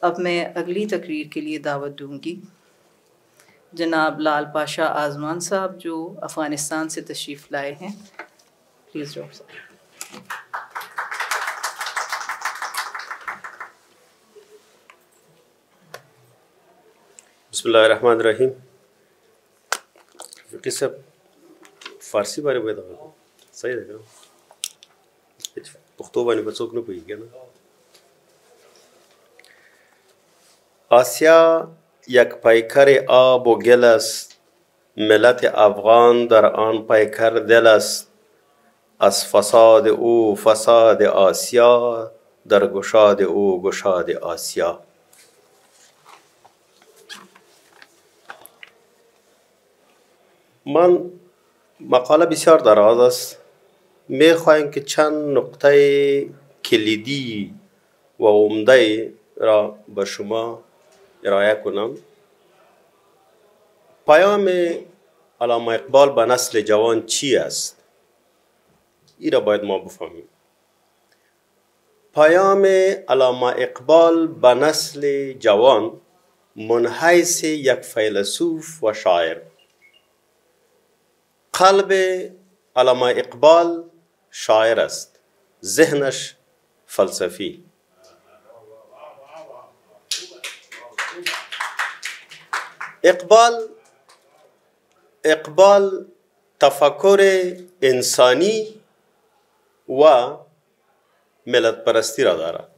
अब मैं अगली तकरीर के लिए दावत दूंगी जनाब लाल पाशा आज़मान साहब जो अफ़गानिस्तान से तशरीफ़ लाए हैं। प्लीज़ डॉक्टर साहब। बिस्मिल्लाहिर्रहमानिर्रहीम। फ़िक़ी साहब फ़ारसी बारे में बताओ, सही रहेगा। पुख्तो बानी बच्चों को कोई क्या ना। آسیا یک پیکر آب و گل است، ملت افغان در آن پیکر دل است. از فساد او فساد آسیا، در گشاد او گشاد آسیا. من مقاله بسیار دراز است، میخوایم که چند نقطه کلیدی و عمده را به شما ارائه کنم. پیام علامه اقبال به نسل جوان چی است؟ این را باید ما بفهمیم. پیام علامه اقبال به نسل جوان منحیث یک فیلسوف و شاعر. قلب علامه اقبال شاعر است، ذهنش فلسفی. اقبال تفکر انسانی و ملت پرستی را دارد.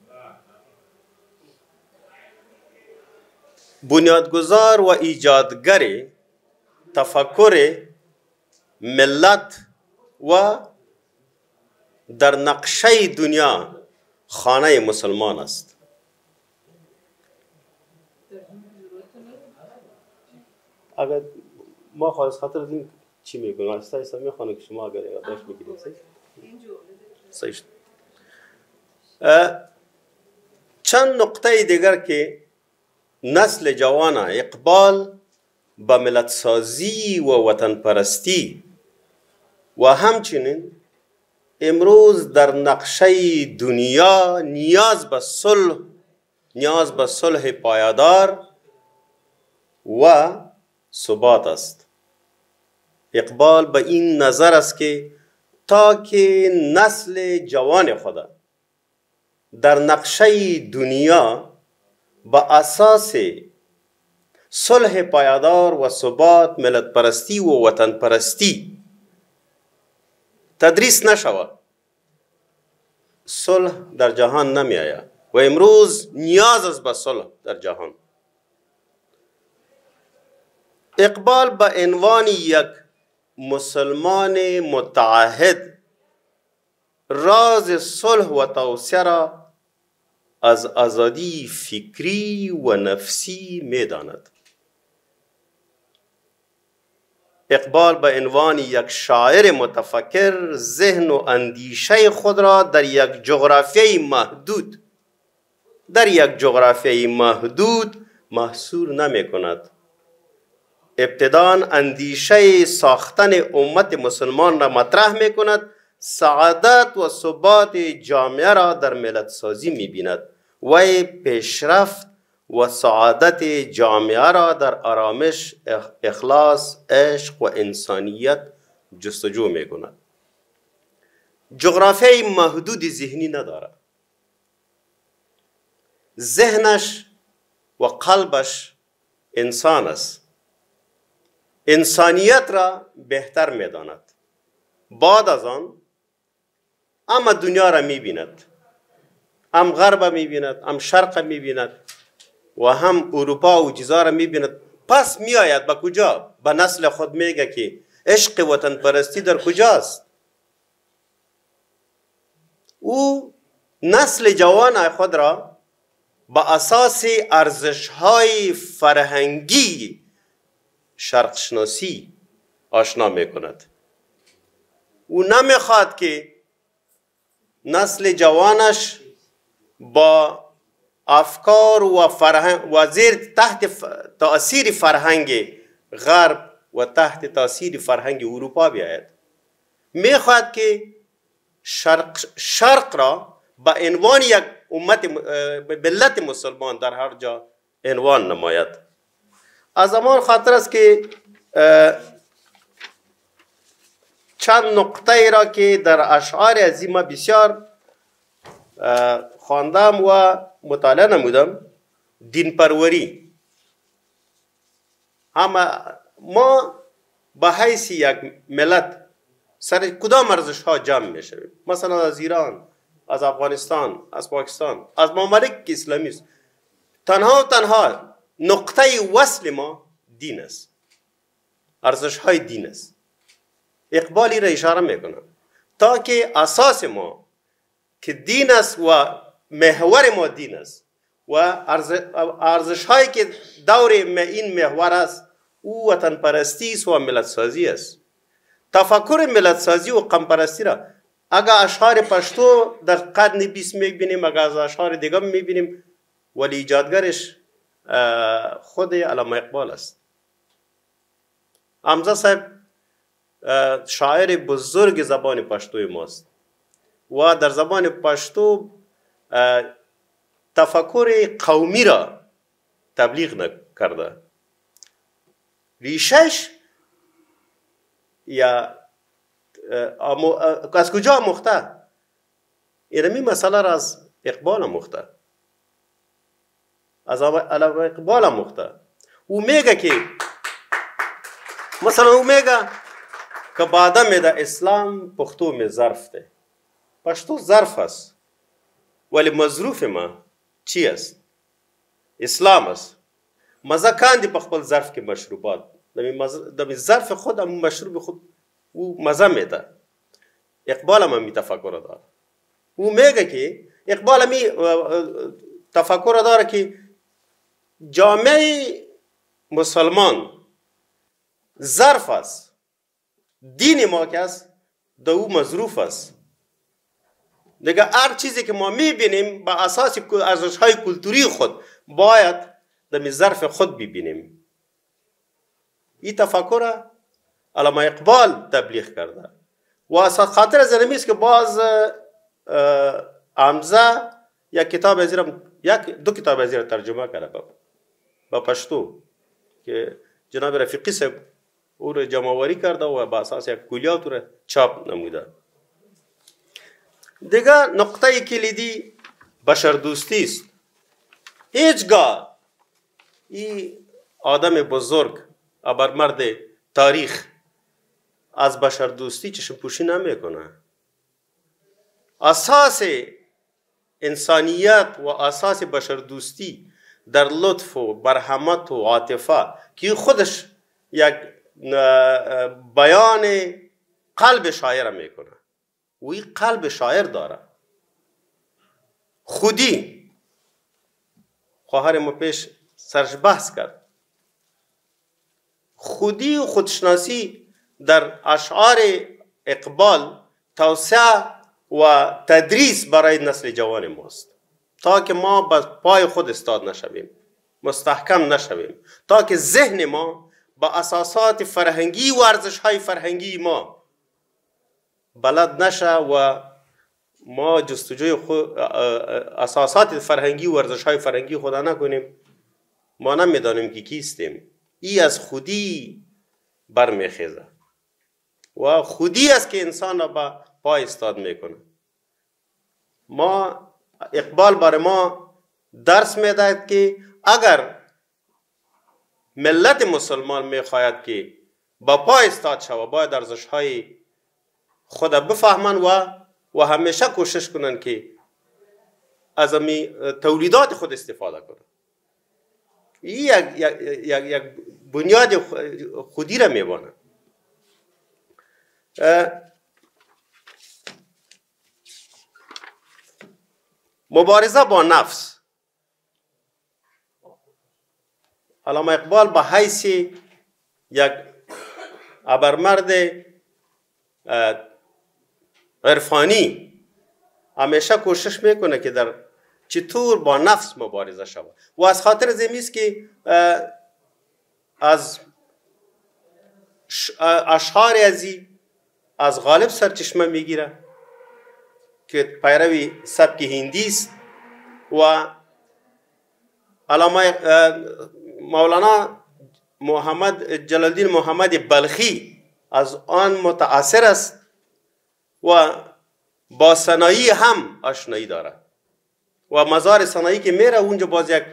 بنیادگذار و ایجادگر تفکر ملت و در نقشه دنیا خانه مسلمان است. اگر ما خواهد خاطر دیم چی میگویم؟ ایستا میخوانه که شما اگر یادداشت بگیرید. صحیح شد. چند نقطه دیگر که نسل جوان اقبال به ملت سازی و وطن پرستی و همچنین امروز در نقشه دنیا نیاز به صلح پایدار و ثبات است. اقبال به این نظر است که تا که نسل جوان خود در نقشه دنیا به اساس صلح پایدار و ثبات، ملت پرستی و وطن پرستی تدریس نشود، صلح در جهان نمی آید و امروز نیاز است به صلح در جهان. اقبال به عنوان یک مسلمان متعهد راز صلح و توسعه را از آزادی فکری و نفسی می داند. اقبال به عنوان یک شاعر متفکر ذهن و اندیشه خود را در یک جغرافیای محدود محصور نمی کند. ابتداً اندیشه ساختن امت مسلمان را مطرح می کند. سعادت و ثبات جامعه را در ملت سازی می بیند و پیشرفت و سعادت جامعه را در آرامش، اخلاص، عشق و انسانیت جستجو می کند. جغرافیای محدود ذهنی ندارد. ذهنش و قلبش انسان است. انسانیت را بهتر می داند. بعد از آن اما دنیا را می بیند، هم غرب می بیند، هم شرق می بیند و هم اروپا و چیزا را می بیند. پس می آید به کجا؟ به نسل خود میگه که عشق وطن پرستی در کجاست؟ او نسل جوان خود را به اساس ارزش‌های فرهنگی شرق شناسی آشنا می کند. او نمیخواد که نسل جوانش با افکار و فرهنگ و زیر تحت تأثیر فرهنگ غرب و تحت تأثیر فرهنگ اروپا بیاید. میخواد که شرق را به عنوان یک ملت مسلمان در هر جا عنوان نماید. از همان خاطر است که چند نقطه ای را که در اشعار عظیمه بسیار خواندم و مطالعه نمودم. دین پروری، ما به حیث یک ملت سر کدام ارزش ها جمع می شویم؟ مثلا از ایران، از افغانستان، از پاکستان، از ممالک اسلامی است. تنها و تنها نقطه وصل ما دین است، ارزش های دین است. اقبالی را اشاره میکنم تا که اساس ما که دین است و محور ما دین است و ارزش هایی که دور این محور است او وطن پرستی است و ملت سازی است. تفکر ملت سازی و قوم پرستی را اگر اشعار پشتو در قرن 20 میبینیم، اگر از اشعار دیگه میبینیم، ولی ایجادگرش خود علامه اقبال است. حمزه صاحب شاعر بزرگ زبان پشتوی ماست و در زبان پشتو تفکر قومی را تبلیغ نکرده. ریشش یا از کجا مخته؟ اینمی مسئله را از اقبال مخته، از علامه اقبال مخته. او میگه که مثلا او میگه که بعدا میده اسلام پختو می ظرف ده. پشتو ظرف است ولی مظروف ما چی است؟ اسلام است. مزه کاندی په خپل ظرف کې مشروبات، د ظرف خود هم مشروب خود او مزه میده. اقبال هم می تفکر داره. او میگه که اقبال می تفکر داره که جامعه مسلمان ظرف است، دین ما که است د او مظروف است. دیگه هر چیزی که ما میبینیم با اساس ارزش‌های کلتوری خود باید در ظرف خود ببینیم. این تفکر علامه اقبال تبلیغ کرده و از خاطر از اینمی است که باز حمزه یک دو کتاب از را ترجمه کرده با پشتو که جناب رفیقی صاحب او را جمع‌آوری کرده و با اساس یک کلیات را چاپ نموده. دیگه نقطه کلیدی بشردوستی است. هیچگاه این آدم بزرگ ابرمرد تاریخ از بشردوستی چشم پوشی نمیکنه. اساس انسانیت و اساس بشردوستی در لطف و مرحمت و عاطفه که خودش یک بیان قلب شاعر میکنه و این قلب شاعر داره. خودی خواهر ما پیش سرش بحث کرد. خودی و خودشناسی در اشعار اقبال توسعه و تدریس برای نسل جوان ماست تا که ما به پای خود استاد نشویم، مستحکم نشویم، تا که ذهن ما با اساسات فرهنگی و ارزش‌های فرهنگی ما بلد نشه و ما جستجوی اساسات فرهنگی و ارزش‌های فرهنگی خدا نکنیم. ما نمیدانیم که کیستیم. ای از خودی برمیخیزه و خودی است که انسان را به پای استاد میکنه. ما اقبال برای ما درس میدهد که اگر ملت مسلمان میخواهد که با پای استاد شود باید ارزش‌های خود بفهمن و همیشه کوشش کنن که از تولیدات خود استفاده کنن. این یک بنیاد خودی را میبانه. مبارزه با نفس. علامه اقبال به حیث یک ابرمرد عرفانی همیشه کوشش میکنه که در چطور با نفس مبارزه شود و از خاطر زمین است که از اشعار از غالب سرچشمه میگیره که پیروی سبک هندی است و علامه مولانا محمد جلال الدین محمد بلخی از آن متأثر است و با سنایی هم آشنایی داره و مزار سنایی که میره اونجا باز یک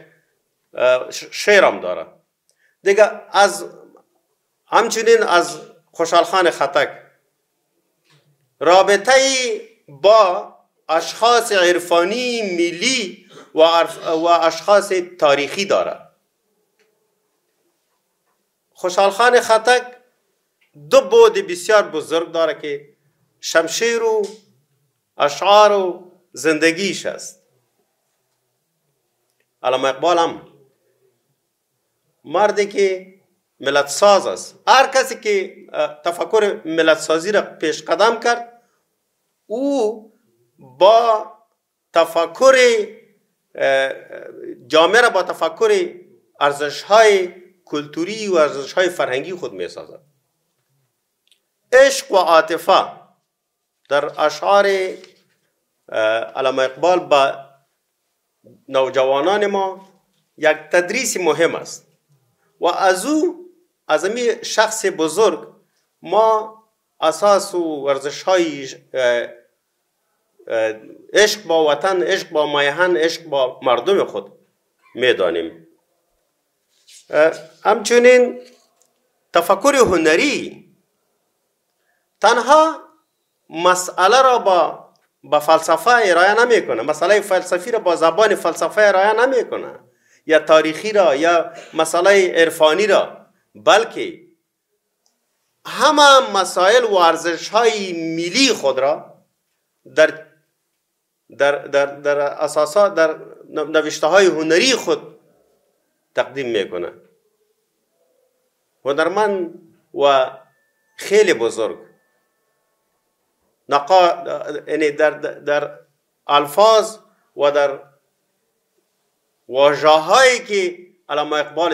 شعر هم داره دیگه. همچنین از خوشحال خان خټک رابطه با اشخاص عرفانی ملی و اشخاص تاریخی داره. خوشحال خان خټک دو بود بسیار بزرگ داره که شمشیر و اشعار و زندگیش است. علامه اقبال هم مردی که ملت ساز است. هر کسی که تفکر ملت سازی را پیش قدم کرد او با تفکر جامعه را با تفکر ارزش‌های کلتوری و ارزش‌های فرهنگی خود می‌سازد. عشق و عاطفه در اشعار علامه اقبال با نوجوانان ما یک تدریس مهم است و از این شخص بزرگ ما اساس و ارزش‌های عشق با وطن، عشق با میهن، عشق با مردم خود میدانیم. همچنین تفکر هنری تنها مسئله را با فلسفه ارائه نمی کنه، مسئله فلسفی را با زبان فلسفه ارائه نمی کنه یا تاریخی را یا مسئله عرفانی را، بلکه همه مسائل و ارزش‌های ملی خود را در اساسات در نوشته‌های هنری خود تقدیم میکنه. هنرمند و خیلی بزرگ یعنی در الفاظ و در واژه‌هایی که علامه اقبال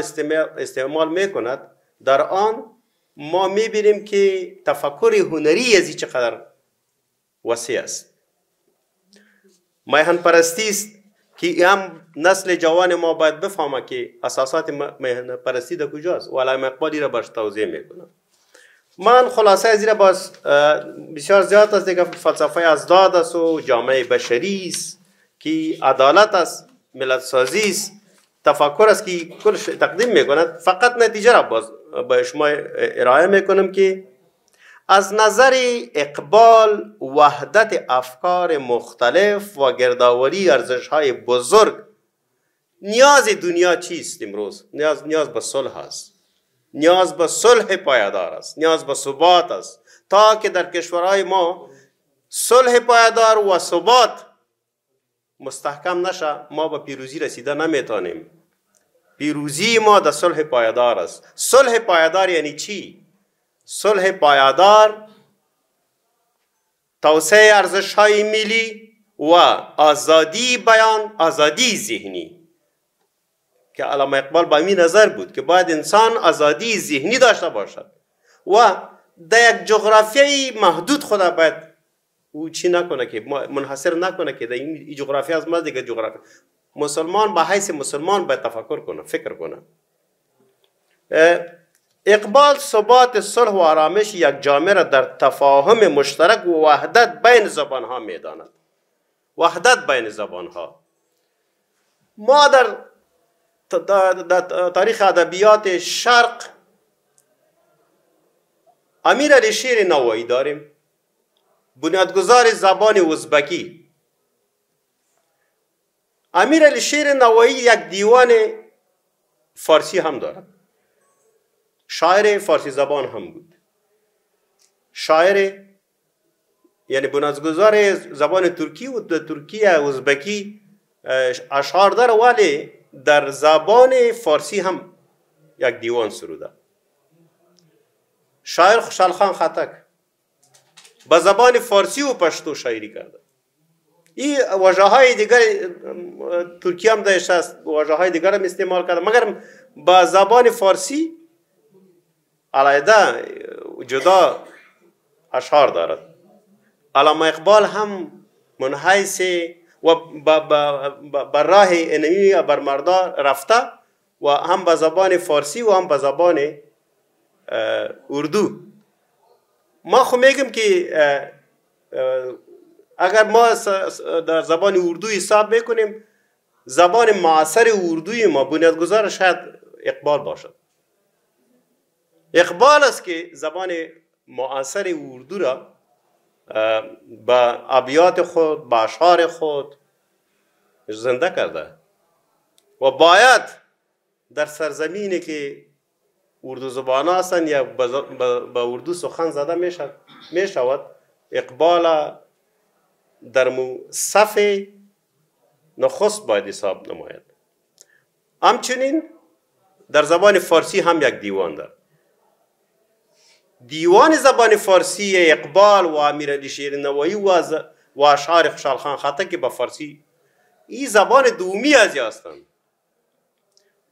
استعمال میکند در آن ما میبینیم که تفکر هنری از چقدر وسیع است. میهن پرستی است که هم نسل جوان ما باید بفهمه که اساسات میهن پرستی در کجاست و علامه اقبال را باش توضیح میکنه. من خلاصه از این باز بسیار زیاد است دیگه. فلسفه ازداد است و جامعه بشری است که عدالت است، ملت سازی است، تفکر است که کلش تقدیم میکند. فقط نتیجه را باز با شما ارائه میکنم که از نظر اقبال وحدت افکار مختلف و گردآوری ارزش‌های بزرگ نیاز دنیا چیست امروز؟ نیاز به صلح است، نیاز به صلح پایدار است، نیاز به ثبات است. تا که در کشورهای ما صلح پایدار و ثبات مستحکم نشه ما به پیروزی رسیده نمیتونیم. پیروزی ما در صلح پایدار است. صلح پایدار یعنی چی؟ صلح پایدار توسعه ارزش‌های ملی و آزادی بیان، آزادی ذهنی که علامه اقبال با این نظر بود که باید انسان آزادی ذهنی داشته باشد و در یک جغرافیای محدود خدا باید او چی نکنه که منحصر نکنه که در این جغرافیا از ما دیگه جغرافیا. مسلمان با حیث مسلمان باید تفکر کنه، فکر کنه. اقبال ثبات صلح و آرامش یک جامعه را در تفاهم مشترک و وحدت بین زبانها میداند. وحدت بین زبانها. ما در تاریخ ادبیات شرق امیر علی شیر نوایی داریم، بنیادگذار زبان ازبکی. امیر علی شیر نوایی یک دیوان فارسی هم دارد، شاعر فارسی زبان هم بود. شاعر یعنی بنیادگذار زبان ترکی و در ترکیه ازبکی اشعار داره، ولی در زبان فارسی هم یک دیوان سروده. شاعر خوشحال خان خټک با زبان فارسی و پشتو شاعری کرده. این واژه های دیگر ترکی هم داشته است، واژه های دیگر هم استعمال کرده، مگر با زبان فارسی علیحده جدا اشعار دارد. علامه اقبال هم من حیث و بر راه انمی و بر مردا رفته و هم به زبان فارسی و هم به زبان اردو. ما خو میگم که اگر ما در زبان اردو حساب میکنیم، زبان معاصر اردوی ما بنیادگذار شاید اقبال باشد. اقبال است که زبان معاصر اردو را با ابیات خود، با اشعار خود زنده کرده و باید در سرزمینی که اردو زبان هستند یا با اردو سخن زده می شود اقبال در صف نخست باید حساب نماید. همچنین در زبان فارسی هم یک دیوان دارد. دیوان زبان فارسی اقبال و امیرعلی شیرنوایی و اشعار خوشحال خان خطک که به فارسی این زبان دومی از هستند،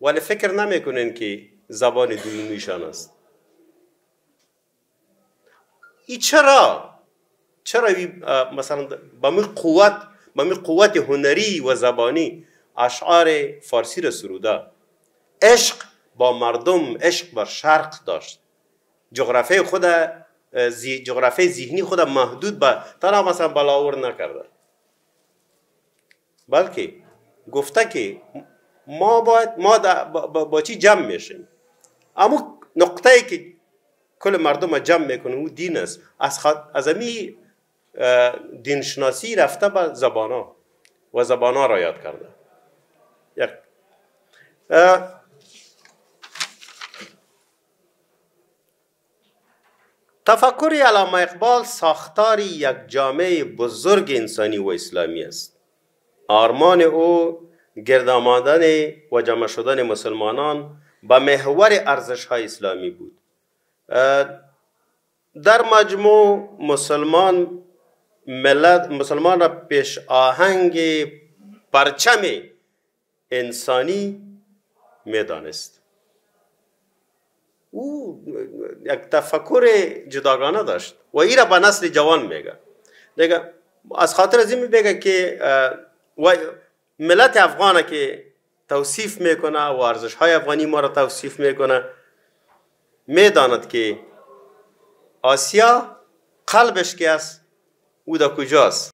ولی فکر نمیکنن که زبان دومیشان است. این چرا مثلا با می قوت هنری و زبانی اشعار فارسی را سروده؟ عشق با مردم، عشق بر شرق داشت. جغرافی ذهنی خود محدود به تنها مثلا بلاور نکرده، بلکه گفته که ما با چی جمع میشیم. اما نقطه ای که کل مردم جمع میکنه او دین است. از امی دینشناسی رفته به زبانا و زبانا را یاد کرده. تفکر علامه اقبال ساختار یک جامعه بزرگ انسانی و اسلامی است. آرمان او گرد آمدن و جمع شدن مسلمانان به محور ارزش‌های اسلامی بود. در مجموع مسلمان را پیش آهنگ پرچم انسانی می‌دانست. او یک تفکر جداگانه داشت و این را به نسل جوان میگه. دیگه از خاطر از این میگه که ملت افغانه که توصیف میکنه و ارزش‌های افغانی ما را توصیف میکنه، میداند که آسیا قلبش که است او در کجاست.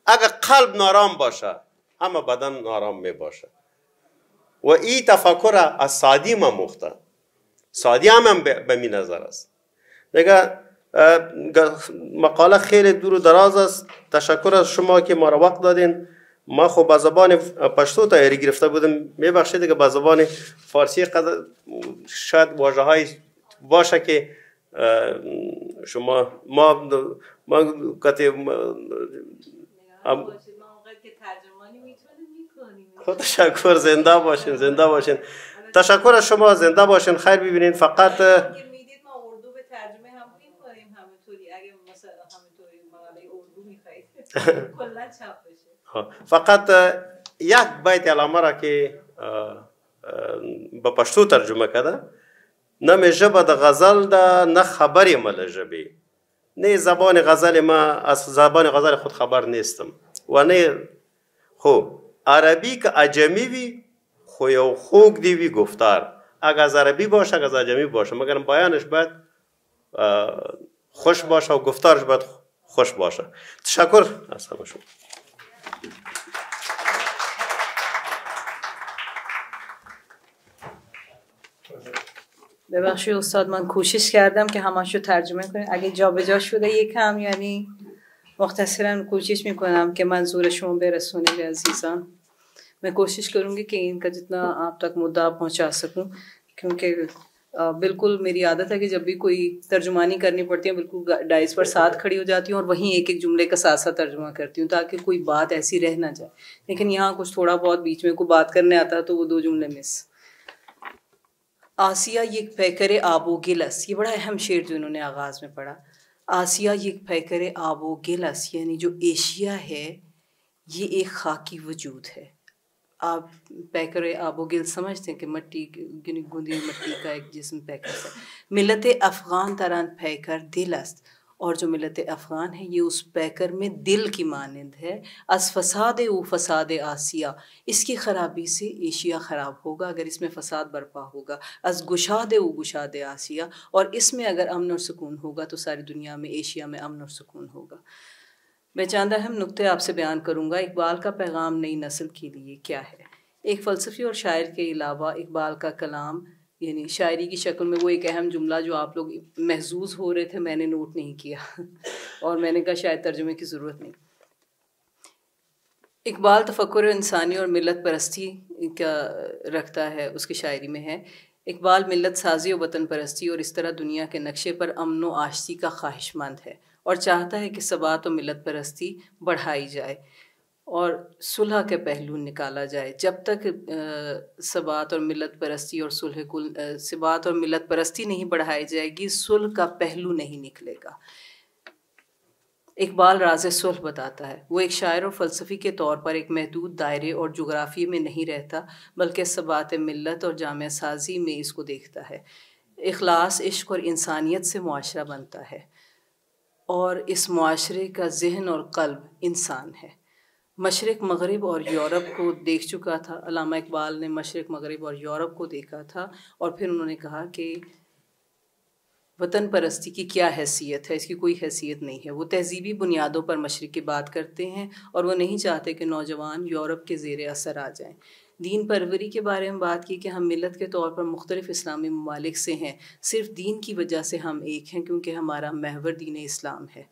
اگر قلب نارام باشه همه بدن نارام می باشه. و این تفکر از سعدی ما مخته. سعدی هم به می نظر است. دیگه مقاله خیلی دور و دراز است. تشکر از شما که ما را وقت دادین. ما خب به زبان پشتو تیاری گرفته بودم، میبخشید که به زبان فارسی شاید واژه های باشه که شما ما تشکر. زنده باشین. تشکر از شما. زنده باشین. خیر ببینین. فقط میدید ما اردو به ترجمه هم می‌کنیم همونطوری. اگه مثلا همونطوری مقاله اردو می‌خواید کلا چاپ بشه. فقط یک بیت علامه را که به پشتو ترجمه کرده، نه می ژبه د غزل ده نه خبری مل ژبه. نه زبان غزل ما از زبان غزل خود خبر نیستم و نه خو عربی که عجمی وی خو یو خوک دی وی گفتار. اگر از عربی باشه اگر از عجمی باشه، مگر بیانش باید خوش باشه و گفتارش باید خوش باشه. تشکر از همه شما. ببخشید استاد، من کوشش کردم که همشو ترجمه کنم. اگه جابجا شده یکم یعنی مختصرا کوشش میکنم که منظور شما برسونه به عزیزان. मैं कोशिश करूंगी कि इनका जितना आप तक मुद्दा पहुंचा सकूं, क्योंकि बिल्कुल मेरी आदत है कि जब भी कोई तर्जुमानी करनी पड़ती है बिल्कुल डाइस पर साथ खड़ी हो जाती हूँ और वहीं एक एक जुमले का साथ साथ तर्जुमा करती हूँ ताकि कोई बात ऐसी रह ना जाए. लेकिन यहाँ कुछ थोड़ा बहुत बीच में कोई बात करने आता है तो वो 2 जुमले मिस. आसिया ये पैकर आबो गिलस, ये बड़ा अहम शेर जो इन्होंने आगाज़ में पढ़ा. आसिया ये पैकर आबो गिलस यानी जो एशिया है ये एक खाकी वजूद है. आप पैकर आबोगिल समझते हैं कि मट्टी गूंदी मट्टी का एक जिस्म पैकर से. मिलत अफ़गान तरन पैकर दिल است اور جو ملت افغان ہے یہ اس پیکر میں دل کی مانند ہے. از فساد او فساد آسیا، اس کی خرابی سے ایشیا خراب ہوگا اگر اس میں فساد برپا ہوگا. از گشاد او گشاد آسیا، اور اس میں اگر امن اور سکون ہوگا تو ساری دنیا میں ایشیا میں امن اور سکون ہوگا. میں چاندہ اہم نقطے آپ سے بیان کروں گا. اقبال کا پیغام نئی نسل کے لیے کیا ہے؟ ایک فلسفی اور شاعر کے علاوہ اقبال کا کلام یعنی شاعری کی شکل میں وہ ایک اہم جملہ جو آپ لوگ محظوظ ہو رہے تھے میں نے نوٹ نہیں کیا اور میں نے کہا شاید ترجمے کی ضرورت نہیں. اقبال تفکر انسانی اور ملت پرستی کا رکھتا ہے، اس کی شاعری میں ہے. اقبال ملت سازی و وطن پرستی اور اس طرح دنیا کے نقشے پر امن و آشتی کا خواہش مند ہے اور چاہتا ہے کہ ثبات و ملت پرستی بڑھائی جائے اور صلح کے پہلو نکالا جائے. جب تک ثبات اور ملت پرستی اور ثبات اور ملت پرستی نہیں بڑھائی جائے گی، صلح کا پہلو نہیں نکلے گا. اقبال راز صلح بتاتا ہے. وہ ایک شاعر اور فلسفی کے طور پر ایک محدود دائرے اور جغرافیے میں نہیں رہتا، بلکہ ثبات ملت اور جامعہ سازی میں اس کو دیکھتا ہے. اخلاص، عشق اور انسانیت سے معاشرہ بنتا ہے اور اس معاشرے کا ذہن اور قلب انسان ہے. مشرق مغرب اور یورپ کو دیکھ چکا تھا. علامہ اقبال نے مشرق مغرب اور یورپ کو دیکھا تھا اور پھر انہوں نے کہا کہ وطن پرستی کی کیا حیثیت ہے؟ اس کی کوئی حیثیت نہیں ہے. وہ تہذیبی بنیادوں پر مشرق کی بات کرتے ہیں اور وہ نہیں چاہتے کہ نوجوان یورپ کے زیر اثر آ جائیں. دین پروری کے بارے میں بات کی کہ ہم ملت کے طور پر مختلف اسلامی ممالک سے ہیں، صرف دین کی وجہ سے ہم ایک ہیں کیونکہ ہمارا محور دین اسلام ہے.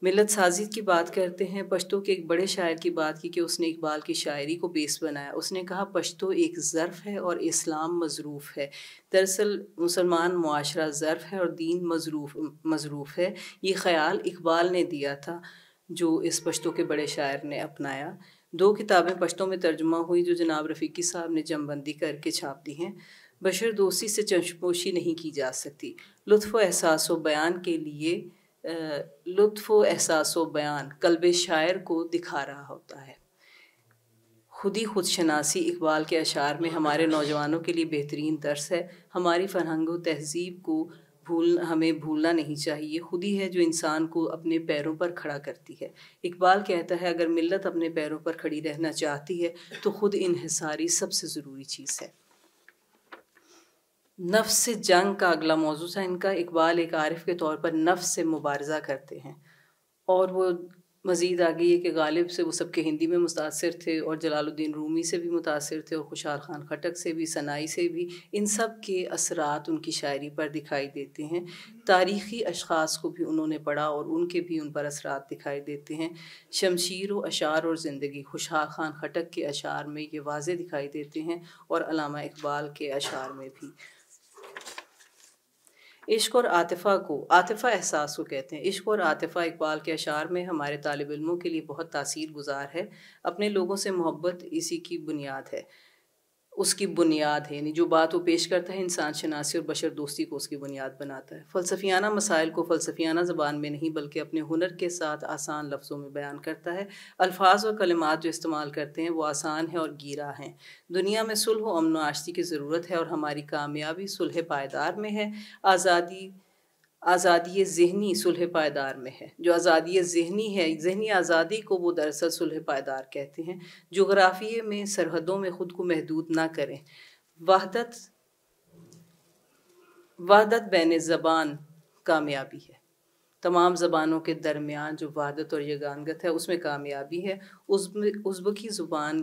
ملت سازی کی بات کرتے ہیں. پشتو کے ایک بڑے شاعر کی بات کی کہ اس نے اقبال کی شاعری کو بیس بنایا. اس نے کہا پشتو ایک ظرف ہے اور اسلام مظروف ہے. دراصل مسلمان معاشرہ ظرف ہے اور دین مظروف ہے. یہ خیال اقبال نے دیا تھا جو اس پشتو کے بڑے شاعر نے اپنایا. 2 کتابیں پشتو میں ترجمہ ہوئی جو جناب رفیقی صاحب نے جمع بندی کر کے چھاپ دی ہیں. بشر دوستی سے چشمپوشی نہیں کی جا سکتی. لطف و احساس و بیان کے لیے لطف و احساس و بیان قلب شاعر کو دکھا رہا ہوتا ہے. خودی خود شناسی اقبال کے اشعار میں ہمارے نوجوانوں کے لیے بہترین درس ہے. ہماری فرہنگ و تہذیب کو ہمیں بھولنا نہیں چاہیے. خودی ہے جو انسان کو اپنے پیروں پر کھڑا کرتی ہے. اقبال کہتا ہے اگر ملت اپنے پیروں پر کھڑی رہنا چاہتی ہے تو خود انحصاری سب سے ضروری چیز ہے. نفس سے جنگ کا اگلا موضوع تھا ان کا. اقبال ایک عارف کے طور پر نفس سے مبارزہ کرتے ہیں اور وہ مزید آگے یہ کہ غالب سے وہ سب کے ہندی میں متاثر تھے اور جلال الدین رومی سے بھی متاثر تھے اور خوشحال خان خٹک سے بھی، سنائی سے بھی. ان سب کے اثرات ان کی شاعری پر دکھائی دیتے ہیں. تاریخی اشخاص کو بھی انہوں نے پڑھا اور ان کے بھی ان پر اثرات دکھائی دیتے ہیں. شمشیر و اشعار اور زندگی خوشحال خان خٹک کے اشعار میں یہ واضح دکھائی دیتے ہیں اور علامہ اقبال کے اشعار میں بھی. عشق اور عاطفہ احساس کو کہتے ہیں. عشق اور عاطفہ اقبال کے اشعار میں ہمارے طالب علموں کے لیے بہت تاثیر گزار ہے. اپنے لوگوں سے محبت اسی کی بنیاد ہے، اس کی بنیاد ہے. یعنی جو بات وہ پیش کرتا ہے انسان شناسی اور بشر دوستی کو اس کی بنیاد بناتا ہے. فلسفیانہ مسائل کو فلسفیانہ زبان میں نہیں بلکہ اپنے ہنر کے ساتھ آسان لفظوں میں بیان کرتا ہے. الفاظ اور کلمات جو استعمال کرتے ہیں وہ آسان ہیں اور گیرا ہیں. دنیا میں صلح و امن و آشتی کی ضرورت ہے اور ہماری کامیابی صلح پائیدار میں ہے. آزادی ذہنی صلح پائیدار میں ہے. جو آزادی ذہنی ہے، ذہنی آزادی کو وہ دراصل صلح پائیدار کہتے ہیں. جغرافیے میں سرحدوں میں خود کو محدود نہ کریں. وحدت بین زبان کامیابی ہے. تمام زبانوں کے درمیان جو وحدت اور یگانگت ہے اس میں کامیابی ہے. ازبکی زبان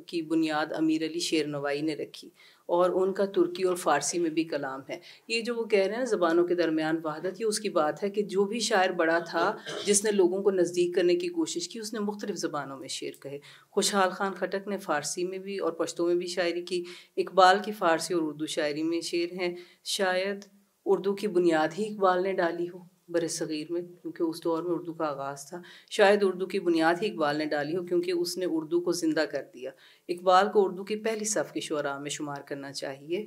کی بنیاد امیر علی شیرنوائی نے رکھی اور ان کا ترکی اور فارسی میں بھی کلام ہے. یہ جو وہ کہہ رہے ہیں زبانوں کے درمیان وحدت، یہ اس کی بات ہے کہ جو بھی شاعر بڑا تھا جس نے لوگوں کو نزدیک کرنے کی کوشش کی اس نے مختلف زبانوں میں شعر کہے. خوشحال خان خٹک نے فارسی میں بھی اور پشتو میں بھی شاعری کی. اقبال کی فارسی اور اردو شاعری میں شعر ہیں. شاید اردو کی بنیاد ہی اقبال نے ڈالی ہو بر صغیر میں، کیونکہ اس دور میں اردو کا آغاز تھا. شاید اردو کی بنیاد ہی اقبال نے ڈالی ہو کیونکہ اس نے اردو کو زندہ کر دیا. اقبال کو اردو کی پہلی صف کے شعراء میں شمار کرنا چاہیے.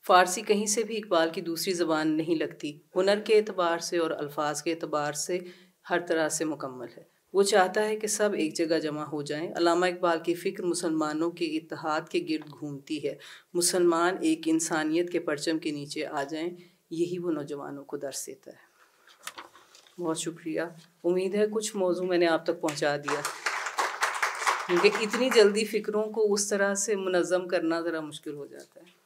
فارسی کہیں سے بھی اقبال کی دوسری زبان نہیں لگتی. ہنر کے اعتبار سے اور الفاظ کے اعتبار سے ہر طرح سے مکمل ہے. وہ چاہتا ہے کہ سب ایک جگہ جمع ہو جائیں. علامہ اقبال کی فکر مسلمانوں کے اتحاد کے گرد گھومتی ہے. مسلمان ایک انسانیت کے پرچم کے نیچے آ جائیں. یہی وہ نوجوانوں کو درس دیتا ہے. بہت شکریہ. امید ہے کچھ موضوع میں نے آپ تک پہنچا دیا، کیونکہ اتنی جلدی فکروں کو اس طرح سے منظم کرنا ذرا مشکل ہو جاتا ہے.